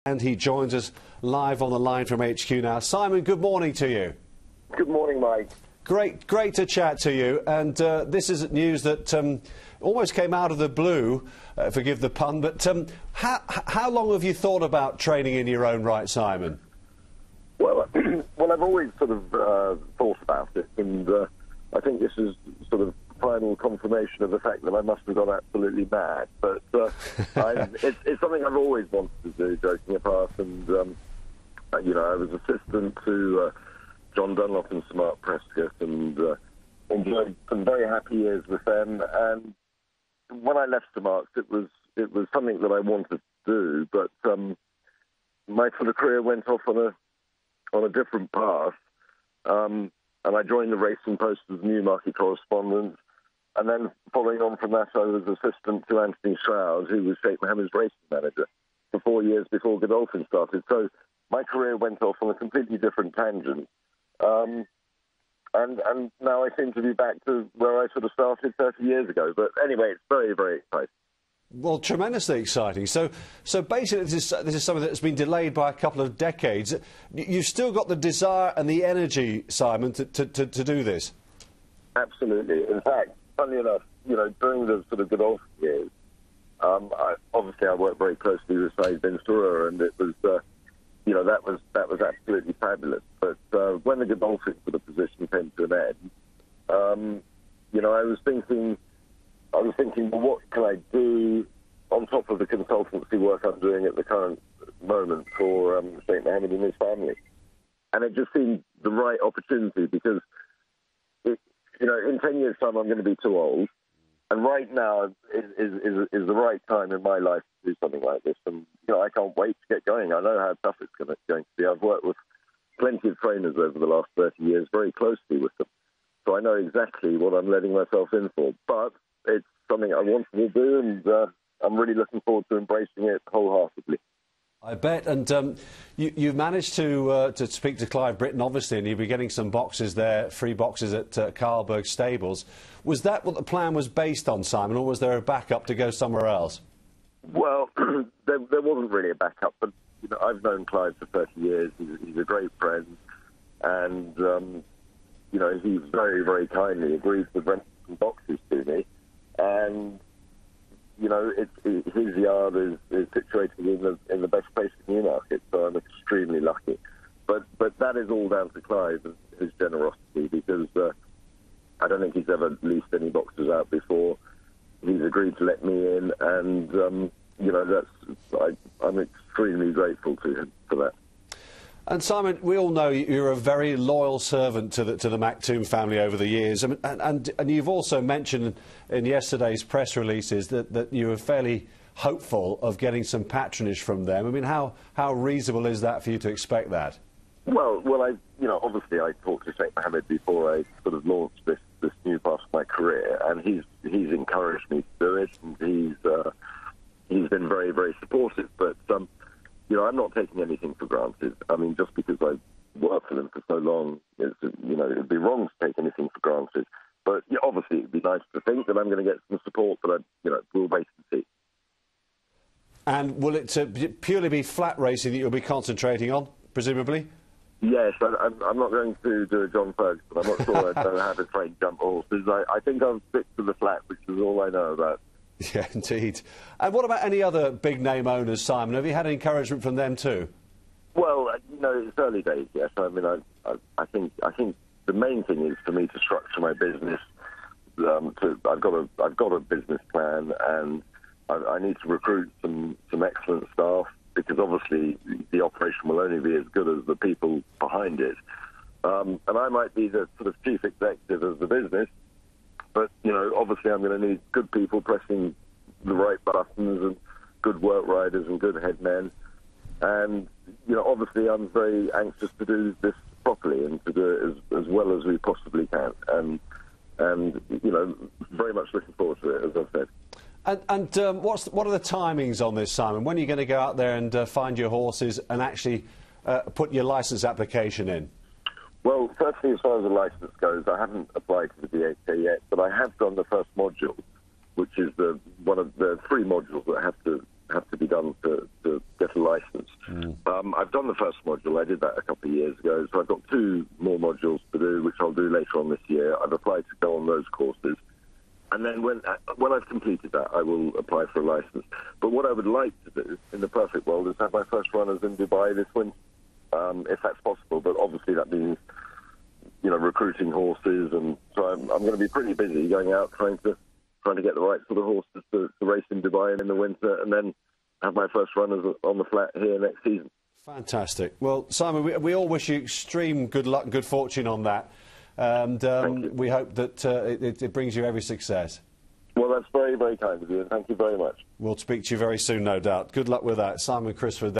And he joins us live on the line from HQ now. Simon, good morning to you. Good morning, Mike. Great to chat to you. And this is news that almost came out of the blue, forgive the pun, but how long have you thought about training in your own right, Simon? Well, I've always sort of thought about it, and I think this is sort of final confirmation of the fact that I must have gone absolutely mad. But it's something I've always wanted to do, joking apart. And you know, I was assistant to John Dunlop and Smart Prescott, and enjoyed some very happy years with them. And when I left Smarts, it was something that I wanted to do, but my sort of career went off on a different path. And I joined the Racing Post as Newmarket correspondent. And then following on from that, I was assistant to Anthony Shroud, who was Sheikh Mohammed's racing manager for 4 years before Godolphin started. So my career went off on a completely different tangent. And now I seem to be back to where I sort of started 30 years ago. But anyway, it's very, very exciting. Well, tremendously exciting. So basically, this is something that's been delayed by a couple of decades. You've still got the desire and the energy, Simon, to do this. Absolutely. In fact, funnily enough, you know, during the sort of Godolphin years, obviously I worked very closely with Saeed bin Surur, and it was, you know, that was absolutely fabulous. But when the Godolphin sort of position came to an end, you know, I was thinking, well, what can I do on top of the consultancy work I'm doing at the current moment for Sheikh Mohammed and his family? And it just seemed the right opportunity because, you know, in 10 years' time I'm going to be too old. And right now is the right time in my life to do something like this. And, you know, I can't wait to get going. I know how tough it's going to be. I've worked with plenty of trainers over the last 30 years, very closely with them. So I know exactly what I'm letting myself in for. But it's something I wanted to do, and I'm really looking forward to embracing it wholeheartedly. I bet. And you've managed to speak to Clive Britton, obviously, and you'll be getting some boxes there, free boxes at Carlberg Stables. Was that what the plan was based on, Simon, or was there a backup to go somewhere else? Well, there wasn't really a backup, but you know, I've known Clive for 30 years. He's a great friend, and you know, he very, very kindly agreed to rent some boxes to me. And you know, his yard is situated in the best place in Newmarket, so I'm extremely lucky. But that is all down to Clive and his generosity, because I don't think he's ever leased any boxes out before. He's agreed to let me in, and you know, I'm extremely grateful to him for that. And Simon, we all know you're a very loyal servant to the Maktoum family over the years, and you've also mentioned in yesterday's press releases that you were fairly hopeful of getting some patronage from them. I mean, how reasonable is that for you to expect that? Well, you know, obviously I talked to Sheikh Mohammed before I sort of launched this new part of my career, and he's encouraged me to do it, and he's been very, very supportive. But you know, I'm not taking anything for granted. I mean, just because I've worked for them for so long, you know, it'd be wrong to take anything for granted. But yeah, obviously, it'd be nice to think that I'm going to get some support, but you know, we'll wait and see. And will it purely be flat racing that you'll be concentrating on, presumably? Yes, I'm not going to do a John Ferguson. I'm not sure I know how to train jump horses. I think I'll stick to the flat, which is all I know about. Yeah, indeed. And what about any other big-name owners, Simon? Have you had encouragement from them too? Well, you know, it's early days, yes. I mean, I think the main thing is for me to structure my business. I've got a business plan, and I need to recruit some excellent staff, because obviously the operation will only be as good as the people behind it. And I might be the sort of chief executive of the business, but, you know, obviously I'm going to need good people pressing the right buttons, and good work riders and good head men. And, you know, obviously I'm very anxious to do this properly and to do it as well as we possibly can. And you know, very much looking forward to it, as I've said. And what are the timings on this, Simon? When are you going to go out there and find your horses and actually put your licence application in? Well, firstly, as far as the licence goes, I haven't applied to the DHA yet, but I have done the first module, which is one of the 3 modules that have to have to be done to get a license. I've done the first module. I did that a couple of years ago, so I've got 2 more modules to do, which I'll do later on this year. I've applied to go on those courses. And then when I've completed that, I will apply for a license. But what I would like to do, in the perfect world, is have my first runners in Dubai this winter, if that's possible. But obviously that means, recruiting horses, and so I'm going to be pretty busy going out trying to get the right sort of horses to race in Dubai in the winter, and then have my first runners on the flat here next season. Fantastic. Well, Simon, we all wish you extreme good luck and good fortune on that. And we hope that it brings you every success. Well, that's very, very kind of you, and thank you very much. We'll speak to you very soon, no doubt. Good luck with that. Simon Crisford.